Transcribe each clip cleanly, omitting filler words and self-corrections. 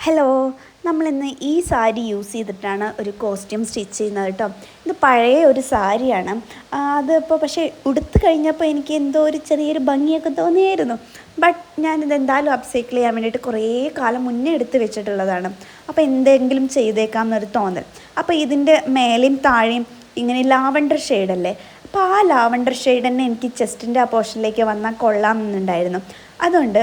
Hello, നമ്മളിന്ന് ഈ sari use ചെയ്തിട്ടാണ് ഒരു കോസ്റ്റ്യൂം സ്റ്റിച്ച് ചെയ്യുന്നത് കേട്ടോ. ഇത് പഴയ ഒരു സാരിയാണ്. അതിപ്പോൾ പക്ഷേ ഉടുത്ത് കഴിഞ്ഞപ്പോൾ എനിക്ക് എന്തോ ഒരു ചെറിയൊരു ഭംഗിയൊക്കെ തോന്നിയായിരുന്നു. ബട്ട് ഞാനിത് എന്തായാലും അപ്സൈക്കിൾ ചെയ്യാൻ വേണ്ടിയിട്ട് കുറേ കാലം മുന്നേ എടുത്ത് വെച്ചിട്ടുള്ളതാണ്. അപ്പോൾ എന്തെങ്കിലും ചെയ്തേക്കാം എന്നൊരു തോന്നൽ. അപ്പോൾ ഇതിൻ്റെ മേലെയും താഴെയും ഇങ്ങനെ ലാവണ്ടർ ഷെയ്ഡല്ലേ, അപ്പോൾ ആ ലാവണ്ടർ ഷെയ്ഡ് തന്നെ എനിക്ക് ചെസ്റ്റിൻ്റെ ആ പോർഷനിലേക്ക് വന്നാൽ കൊള്ളാമെന്നുണ്ടായിരുന്നു. അതുകൊണ്ട്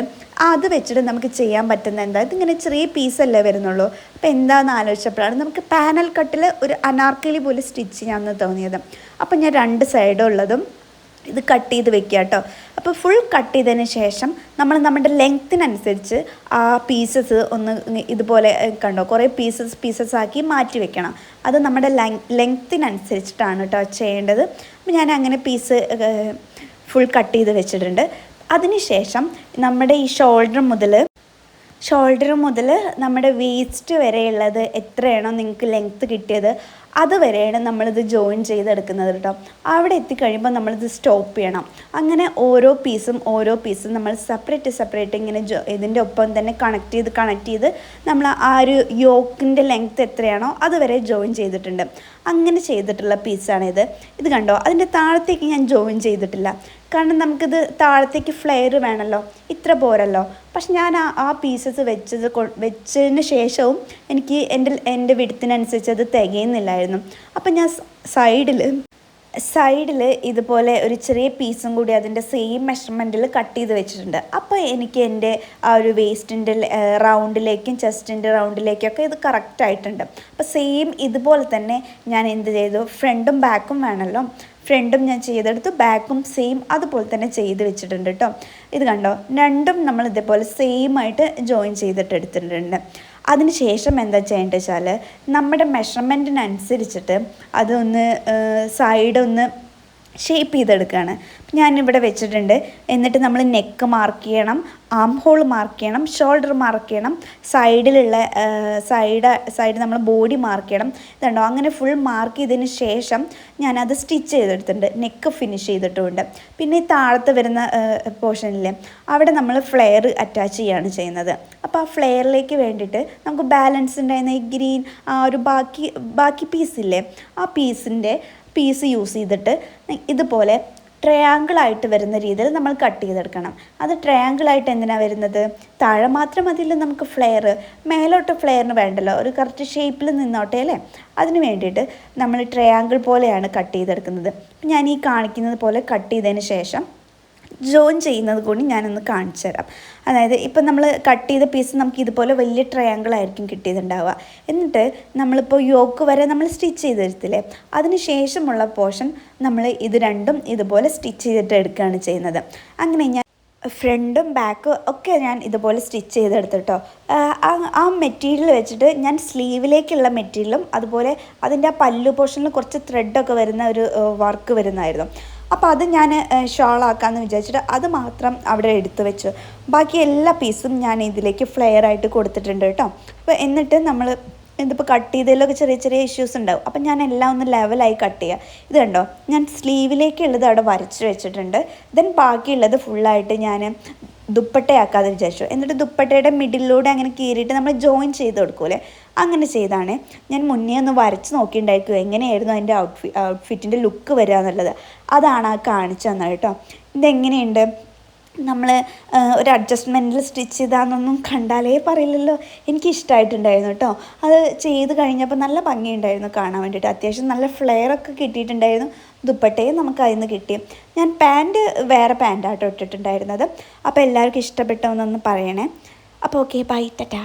അത് വെച്ചിട്ട് നമുക്ക് ചെയ്യാൻ പറ്റുന്ന എന്താ, ഇതിങ്ങനെ ചെറിയ പീസല്ലേ വരുന്നുള്ളൂ. അപ്പോൾ എന്താണെന്ന് ആലോചിച്ചപ്പോഴാണ് നമുക്ക് പാനൽ കട്ടിൽ ഒരു അനാർക്കലി പോലെ സ്റ്റിച്ച് ചെയ്യാമെന്ന് തോന്നിയത്. അപ്പോൾ ഞാൻ രണ്ട് സൈഡും ഉള്ളതും ഇത് കട്ട് ചെയ്ത് വെക്കുക കേട്ടോ. അപ്പോൾ ഫുൾ കട്ട് ചെയ്തതിന് ശേഷം നമ്മുടെ ലെങ്ത്തിനനുസരിച്ച് ആ പീസസ് ഒന്ന് ഇതുപോലെ കണ്ടോ, കുറേ പീസസ് ആക്കി മാറ്റി വെക്കണം. അത് നമ്മുടെ ലെങ്ത്തിനനുസരിച്ചിട്ടാണ് കേട്ടോ ചെയ്യേണ്ടത്. അപ്പോൾ ഞാൻ അങ്ങനെ പീസ് ഫുൾ കട്ട് ചെയ്ത് വെച്ചിട്ടുണ്ട്. അതിനുശേഷം നമ്മുടെ ഈ ഷോൾഡർ മുതൽ നമ്മുടെ വേസ്റ്റ് വരെയുള്ളത് എത്രയാണോ നിങ്ങൾക്ക് ലെങ്ത്ത് കിട്ടിയത് അതുവരെയാണ് നമ്മളിത് ജോയിൻ ചെയ്തെടുക്കുന്നത് കേട്ടോ. അവിടെ എത്തിക്കഴിയുമ്പോൾ നമ്മളിത് സ്റ്റോപ്പ് ചെയ്യണം. അങ്ങനെ ഓരോ പീസും നമ്മൾ സെപ്പറേറ്റ് ഇങ്ങനെ ഇതിൻ്റെ ഒപ്പം തന്നെ കണക്ട് ചെയ്ത് നമ്മൾ ആ ഒരു യോക്കിൻ്റെ ലെങ്ത്ത് എത്രയാണോ അതുവരെ ജോയിൻ ചെയ്തിട്ടുണ്ട്. അങ്ങനെ ചെയ്തിട്ടുള്ള പീസാണിത്. ഇത് കണ്ടോ, അതിൻ്റെ താഴത്തേക്ക് ഞാൻ ജോയിൻ ചെയ്തിട്ടില്ല. കാരണം നമുക്കിത് താഴത്തേക്ക് ഫ്ലെയർ വേണമല്ലോ, ഇത്ര പോരല്ലോ. പക്ഷെ ഞാൻ ആ പീസസ് വെച്ചതിന് ശേഷവും എനിക്ക് എൻ്റെ വിഡ്ത്തിനനുസരിച്ച് അത് തികയുന്നില്ലായിരുന്നു. അപ്പം ഞാൻ സൈഡിൽ ഇതുപോലെ ഒരു ചെറിയ പീസും കൂടി അതിൻ്റെ സെയിം മെഷർമെൻറ്റിൽ കട്ട് ചെയ്ത് വെച്ചിട്ടുണ്ട്. അപ്പോൾ എനിക്ക് എൻ്റെ ആ ഒരു വേസ്റ്റിൻ്റെ റൗണ്ടിലേക്കും ചെസ്റ്റിൻ്റെ റൗണ്ടിലേക്കൊക്കെ ഇത് കറക്റ്റായിട്ടുണ്ട്. അപ്പോൾ സെയിം ഇതുപോലെ തന്നെ ഞാൻ എന്ത് ചെയ്തു, ഫ്രണ്ടും ബാക്കും വേണമല്ലോ, ഫ്രണ്ടും ഞാൻ ചെയ്തെടുത്തു, ബാക്കും സെയിം അതുപോലെ തന്നെ ചെയ്ത് വെച്ചിട്ടുണ്ട് കേട്ടോ. ഇത് കണ്ടോ, രണ്ടും നമ്മൾ ഇതേപോലെ സെയിം ആയിട്ട് ജോയിൻ ചെയ്തിട്ട് എടുത്തിട്ടുണ്ട്. അതിന് ശേഷം എന്താ ചെയ്യേണ്ടത് വെച്ചാൽ നമ്മുടെ മെഷർമെൻറ്റിനനുസരിച്ചിട്ട് അതൊന്ന് സൈഡൊന്ന് ഷേപ്പ് ചെയ്തെടുക്കുകയാണ്. ഞാനിവിടെ വെച്ചിട്ടുണ്ട്. എന്നിട്ട് നമ്മൾ നെക്ക് മാർക്ക് ചെയ്യണം, ആം ഹോൾ മാർക്ക് ചെയ്യണം, ഷോൾഡർ മാർക്ക് ചെയ്യണം, സൈഡിലുള്ള സൈഡ് നമ്മൾ ബോഡി മാർക്ക് ചെയ്യണം. ഇതുണ്ടോ, അങ്ങനെ ഫുൾ മാർക്ക് ചെയ്തതിന് ശേഷം ഞാനത് സ്റ്റിച്ച് ചെയ്തെടുത്തിട്ടുണ്ട്. നെക്ക് ഫിനിഷ് ചെയ്തിട്ടുമുണ്ട്. പിന്നെ ഈ താഴത്ത് വരുന്ന പോർഷനില്ലേ, അവിടെ നമ്മൾ ഫ്ലെയർ അറ്റാച്ച് ചെയ്യുകയാണ് ചെയ്യുന്നത്. അപ്പോൾ ആ ഫ്ലെയറിലേക്ക് വേണ്ടിയിട്ട് നമുക്ക് ബാലൻസ് ഉണ്ടായിരുന്ന ഈ ഗ്രീൻ ആ ഒരു ബാക്കി പീസില്ലേ, ആ പീസ് യൂസ് ചെയ്തിട്ട് ഇതുപോലെ ട്രയാങ്കിളായിട്ട് വരുന്ന രീതിയിൽ നമ്മൾ കട്ട് ചെയ്തെടുക്കണം. അത് ട്രയാങ്കിളായിട്ട് എന്തിനാണ് വരുന്നത്, താഴെ മാത്രം മതിയല്ലോ നമുക്ക് ഫ്ലെയർ, മേലോട്ട് ഫ്ലെയറിന് വേണ്ടല്ലോ, ഒരു കറക്റ്റ് ഷേപ്പിൽ നിന്നോട്ടെ അല്ലേ. അതിന് വേണ്ടിയിട്ട് നമ്മൾ ട്രയാങ്കിൾ പോലെയാണ് കട്ട് ചെയ്തെടുക്കുന്നത്. ഞാൻ ഈ കാണിക്കുന്നത് പോലെ കട്ട് ചെയ്തതിന് ശേഷം ജോയിൻ ചെയ്യുന്നത് കൂടി ഞാനൊന്ന് കാണിച്ചു തരാം. അതായത് ഇപ്പം നമ്മൾ കട്ട് ചെയ്ത പീസ് നമുക്ക് ഇതുപോലെ വലിയ ട്രയാങ്കിളായിരിക്കും കിട്ടിയിട്ടുണ്ടാവുക. എന്നിട്ട് നമ്മളിപ്പോൾ യോക്ക് വരെ നമ്മൾ സ്റ്റിച്ച് ചെയ്തെടുത്തില്ലേ, അതിന് ശേഷമുള്ള പോർഷൻ നമ്മൾ ഇത് രണ്ടും ഇതുപോലെ സ്റ്റിച്ച് ചെയ്തിട്ട് എടുക്കുകയാണ് ചെയ്യുന്നത്. അങ്ങനെ ഞാൻ ഫ്രണ്ടും ബാക്കും ഒക്കെ ഞാൻ ഇതുപോലെ സ്റ്റിച്ച് ചെയ്തെടുത്തിട്ടോ. ആ മെറ്റീരിയൽ വെച്ചിട്ട് ഞാൻ സ്ലീവിലേക്കുള്ള മെറ്റീരിയലും അതുപോലെ അതിൻ്റെ ആ പല്ലു പോർഷനിൽ കുറച്ച് ത്രെഡൊക്കെ വരുന്ന ഒരു വർക്ക് വരുന്നതായിരുന്നു. അപ്പോൾ അത് ഞാൻ ഷോളാക്കാമെന്ന് വിചാരിച്ചിട്ട് അത് മാത്രം അവിടെ എടുത്ത് വെച്ചു. ബാക്കി എല്ലാ പീസും ഞാൻ ഇതിലേക്ക് ഫ്ലെയർ ആയിട്ട് കൊടുത്തിട്ടുണ്ട് കേട്ടോ. അപ്പോൾ എന്നിട്ട് നമ്മൾ ഇതിപ്പോൾ കട്ട് ചെയ്തതിലൊക്കെ ചെറിയ ഇഷ്യൂസ് ഉണ്ടാവും. അപ്പം ഞാൻ എല്ലാം ഒന്ന് ലെവലായി കട്ട് ചെയ്യുക. ഇത് കണ്ടോ, ഞാൻ സ്ലീവിലേക്കുള്ളത് അവിടെ വരച്ച് വെച്ചിട്ടുണ്ട്. ദെൻ ബാക്കിയുള്ളത് ഫുള്ളായിട്ട് ഞാൻ ദുപ്പട്ടയാക്കാതെ വിചാരിച്ചു. എന്നിട്ട് ദുപ്പട്ടയുടെ മിഡിലൂടെ അങ്ങനെ കീറിയിട്ട് നമ്മൾ ജോയിൻ ചെയ്ത് കൊടുക്കൂലേ, അങ്ങനെ ചെയ്താണ്. ഞാൻ മുന്നേ ഒന്ന് വരച്ച് നോക്കിയിട്ടുണ്ടായിരിക്കും എങ്ങനെയായിരുന്നു അതിൻ്റെ ഔട്ട്ഫിറ്റിൻ്റെ ലുക്ക് വരിക എന്നുള്ളത്. അതാണ് ആ കാണിച്ചു തന്നത് കേട്ടോ. ഇതെങ്ങനെയുണ്ട്, നമ്മൾ ഒരു അഡ്ജസ്റ്റ്മെൻറ്റിൽ സ്റ്റിച്ച് ചെയ്താന്നൊന്നും കണ്ടാലേ പറയില്ലല്ലോ. എനിക്കിഷ്ടമായിട്ടുണ്ടായിരുന്നു കേട്ടോ. അത് ചെയ്ത് കഴിഞ്ഞപ്പോൾ നല്ല ഭംഗിയുണ്ടായിരുന്നു കാണാൻ വേണ്ടിയിട്ട്. അത്യാവശ്യം നല്ല ഫ്ലെയറൊക്കെ കിട്ടിയിട്ടുണ്ടായിരുന്നു. ദുപ്പട്ടയും നമുക്ക് അതിൽ നിന്ന് കിട്ടി. ഞാൻ വേറെ പാൻറ്റാട്ടോ ഇട്ടിട്ടുണ്ടായിരുന്നത്. അപ്പോൾ എല്ലാവർക്കും ഇഷ്ടപ്പെട്ടോന്നൊന്ന് പറയണേ. അപ്പോൾ ഓക്കെ, ബൈ, ടാറ്റാ.